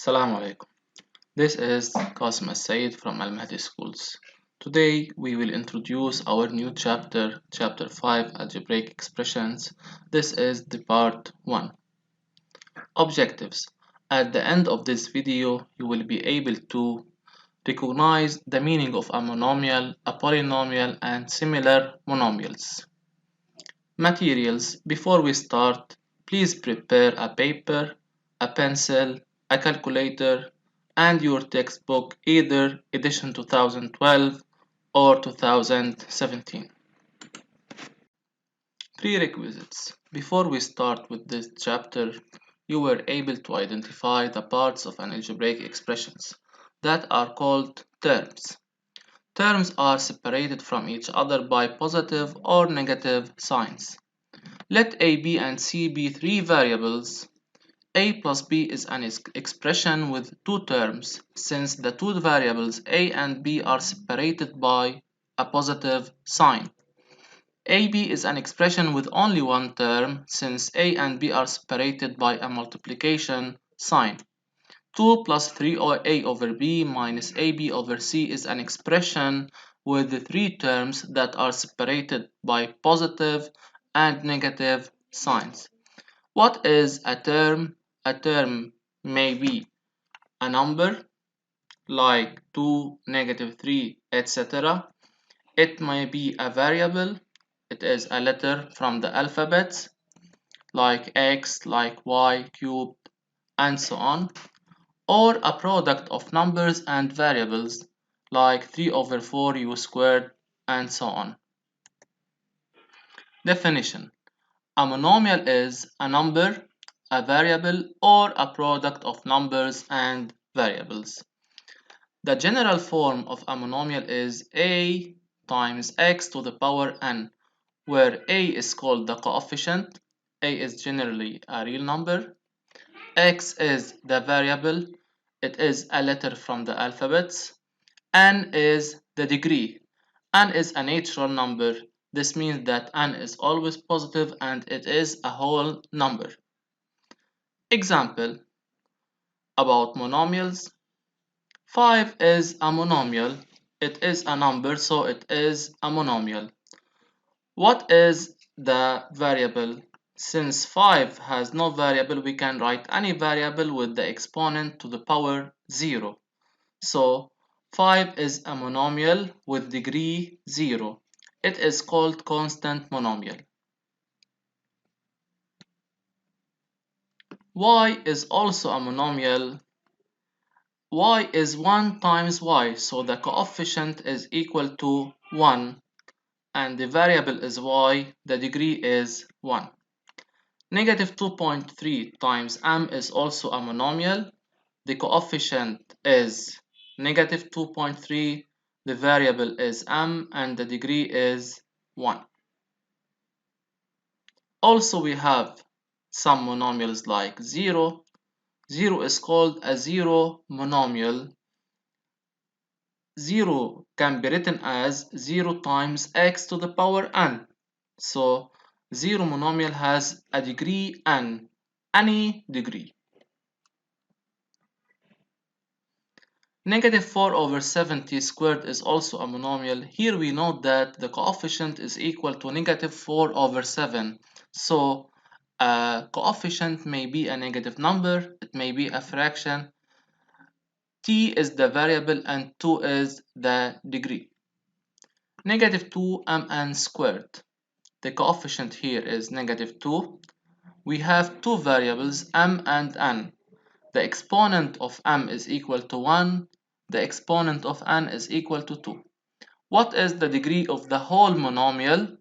Assalamu alaikum. This is Qasim Said from Al Mahdi Schools. Today we will introduce our new chapter, Chapter 5 Algebraic Expressions. This is the part 1. Objectives. At the end of this video, you will be able to recognize the meaning of a monomial, a polynomial, and similar monomials. Materials. Before we start, please prepare a paper, a pencil, a calculator, and your textbook, either edition 2012 or 2017. Prerequisites. Before we start with this chapter, you were able to identify the parts of an algebraic expressions that are called terms. Terms are separated from each other by positive or negative signs. Let a, b, and c be three variables. A plus b is an expression with two terms, since the two variables a and b are separated by a positive sign. AB is an expression with only one term, since a and b are separated by a multiplication sign. 2 plus 3a over b minus ab over c is an expression with the three terms that are separated by positive and negative signs. What is a term? A term may be a number like 2, negative 3, etc. It may be a variable. It is a letter from the alphabet like x, like y cubed, and so on. Or a product of numbers and variables like 3 over 4 u squared, and so on. Definition. A monomial is a number, a variable, or a product of numbers and variables. The general form of a monomial is a times x to the power n, where a is called the coefficient, a is generally a real number, x is the variable, it is a letter from the alphabets, n is the degree. N is a natural number. This means that n is always positive and it is a whole number. Example about monomials. 5 is a monomial. It is a number, so it is a monomial. What is the variable? Since 5 has no variable, we can write any variable with the exponent to the power 0. So 5 is a monomial with degree 0. It is called constant monomial. Y is also a monomial. Y is 1 times y, so the coefficient is equal to 1, and the variable is y, the degree is 1. Negative 2.3 times m is also a monomial. The coefficient is negative 2.3, the variable is m, and the degree is 1. Also, we have some monomials like 0. 0 is called a zero monomial. 0 can be written as 0 times x to the power n. So 0 monomial has a degree n, any degree. Negative 4 over 70 squared is also a monomial. Here we note that the coefficient is equal to negative 4 over 7. So a coefficient may be a negative number, it may be a fraction. T is the variable and 2 is the degree. Negative 2mn squared. The coefficient here is negative 2. We have two variables m and n. The exponent of m is equal to 1. The exponent of n is equal to 2. What is the degree of the whole monomial?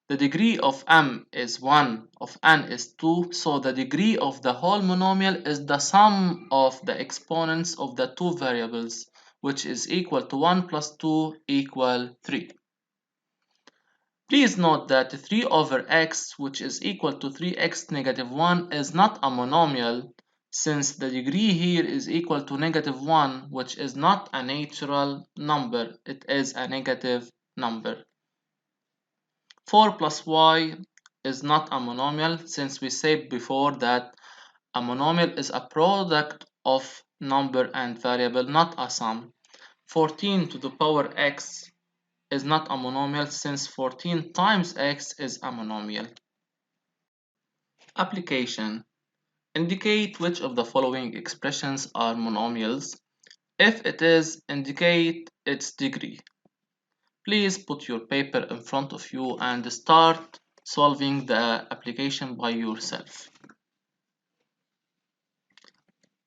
The degree of m is 1, of n is 2, so the degree of the whole monomial is the sum of the exponents of the two variables, which is equal to 1 plus 2 equal 3. Please note that 3 over x, which is equal to 3x negative 1, is not a monomial, since the degree here is equal to negative 1, which is not a natural number, it is a negative number. 4 plus y is not a monomial, since we said before that a monomial is a product of number and variable, not a sum. 14 to the power x is not a monomial since 14 times x is a monomial. Application. Indicate which of the following expressions are monomials. If it is, indicate its degree. Please put your paper in front of you and start solving the application by yourself.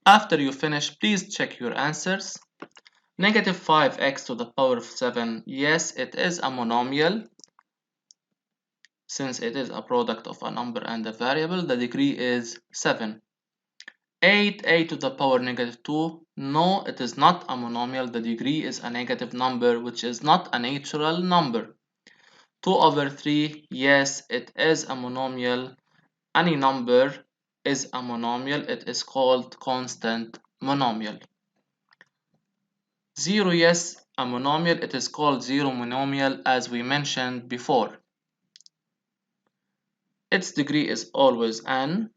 After you finish, please check your answers. Negative 5x to the power of 7, yes, it is a monomial. Since it is a product of a number and a variable, the degree is 7. 8a to the power negative 2, no, it is not a monomial. The degree is a negative number, which is not a natural number. 2 over 3, yes, it is a monomial. Any number is a monomial. It is called constant monomial. 0, yes, a monomial. It is called zero monomial as we mentioned before. Its degree is always n.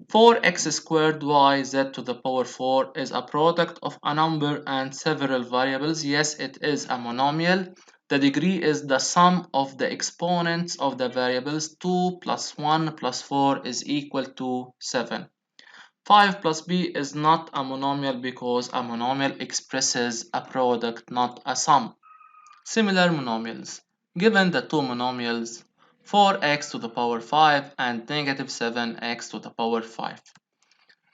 4x squared yz to the power 4 is a product of a number and several variables. Yes, it is a monomial. The degree is the sum of the exponents of the variables. 2 plus 1 plus 4 is equal to 7. 5 plus b is not a monomial because a monomial expresses a product, not a sum. Similar monomials. Given the two monomials 4x to the power 5 and negative 7x to the power 5.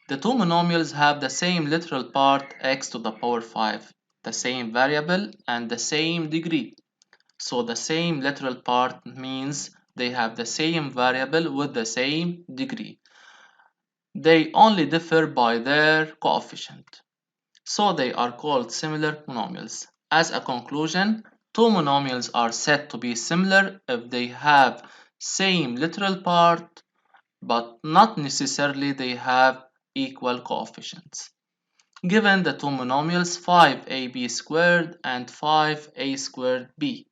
The two monomials have the same literal part x to the power 5, the same variable and the same degree. So the same literal part means they have the same variable with the same degree. They only differ by their coefficient. So they are called similar monomials. As a conclusion, two monomials are said to be similar if they have same literal part, but not necessarily they have equal coefficients. Given the two monomials 5ab squared and 5a squared b,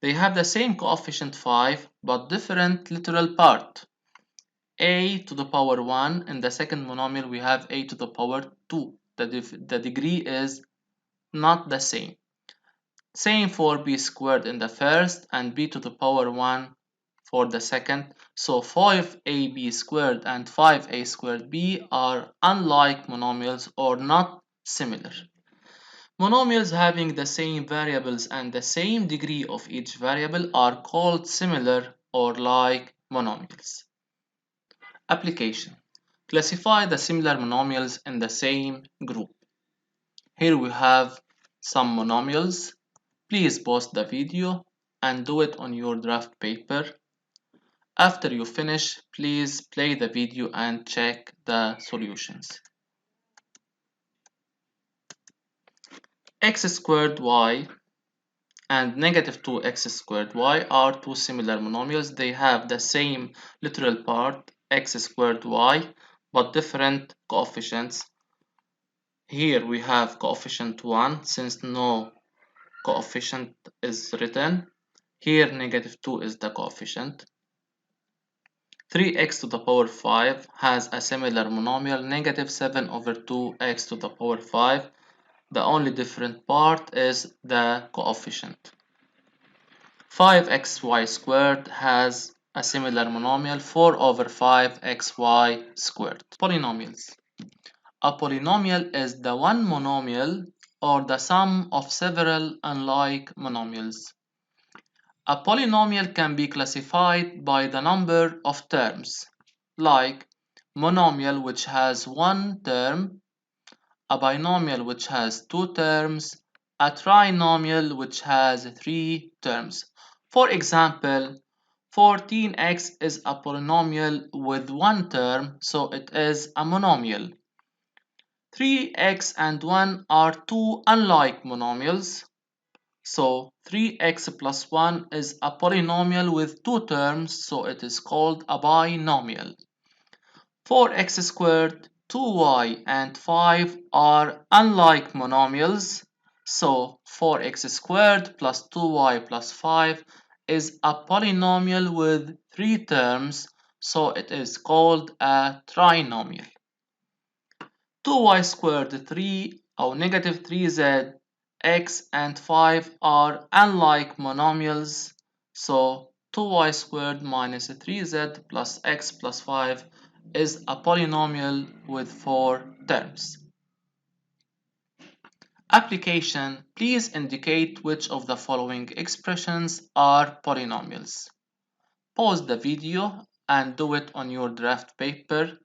they have the same coefficient 5 but different literal part. A to the power 1. In the second monomial we have a to the power 2. The degree is not the same. Same for b squared in the first and b to the power 1 for the second. So 5ab squared and 5a squared b are unlike monomials or not similar. Monomials having the same variables and the same degree of each variable are called similar or like monomials. Application. Classify the similar monomials in the same group. Here we have some monomials. Please pause the video and do it on your draft paper. After you finish, please play the video and check the solutions. X squared y and negative 2x squared y are two similar monomials. They have the same literal part, x squared y, but different coefficients. Here we have coefficient 1 since no coefficient is written. Here negative 2 is the coefficient. 3x to the power 5 has a similar monomial, negative 7 over 2x to the power 5. The only different part is the coefficient. 5xy squared has a similar monomial, 4 over 5xy squared. Polynomials. A polynomial is the one monomial or the sum of several unlike monomials. A polynomial can be classified by the number of terms, like monomial which has one term, a binomial which has two terms, a trinomial which has three terms. For example, 14x is a polynomial with one term, so it is a monomial. 3x and 1 are two unlike monomials, so 3x plus 1 is a polynomial with two terms, so it is called a binomial. 4x squared, 2y and 5 are unlike monomials, so 4x squared plus 2y plus 5 is a polynomial with three terms, so it is called a trinomial. 2y squared 3 or negative 3z, x and 5 are unlike monomials, so 2y squared minus 3z plus x plus 5 is a polynomial with 4 terms. Application: please indicate which of the following expressions are polynomials. Pause the video and do it on your draft paper.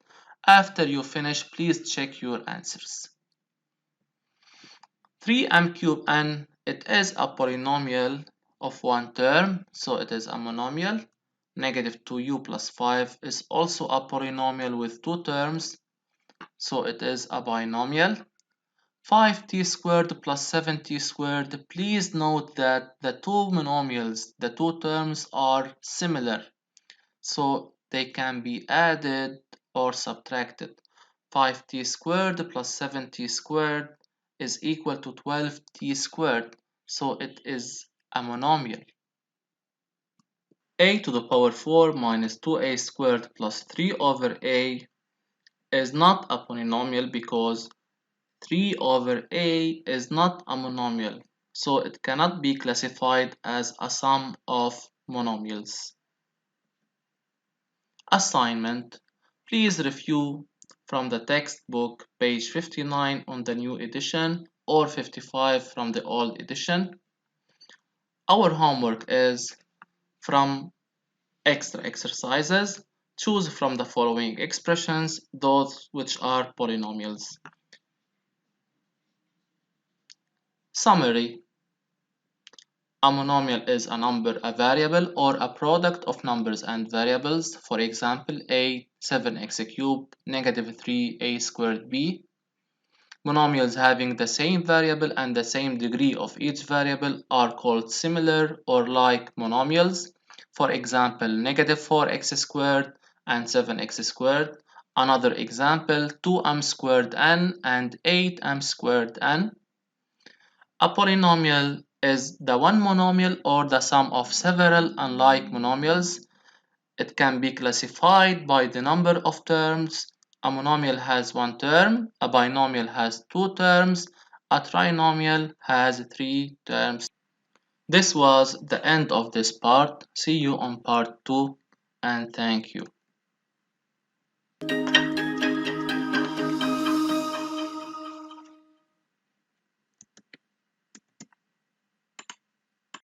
After you finish, please check your answers. 3m cubed n, it is a polynomial of one term, so it is a monomial. Negative 2u plus 5 is also a polynomial with two terms, so it is a binomial. 5t squared plus 7t squared, please note that the two monomials, the two terms are similar, so they can be added or subtracted. 5t squared plus 7t squared is equal to 12t squared, so it is a monomial. A to the power 4 minus 2a squared plus 3 over a is not a polynomial because 3 over a is not a monomial, so it cannot be classified as a sum of monomials. Assignment: please review from the textbook page 59 on the new edition or 55 from the old edition. Our homework is from extra exercises. Choose from the following expressions those which are polynomials. Summary: a monomial is a number, a variable, or a product of numbers and variables. For example, a 7x cubed, negative 3a squared b. Monomials having the same variable and the same degree of each variable are called similar or like monomials. For example, negative 4x squared and 7x squared. Another example, 2m squared n and 8m squared n. A polynomial is the one monomial or the sum of several unlike monomials. It can be classified by the number of terms. A monomial has one term, a binomial has two terms, a trinomial has three terms. This was the end of this part. See you on part 2 and thank you.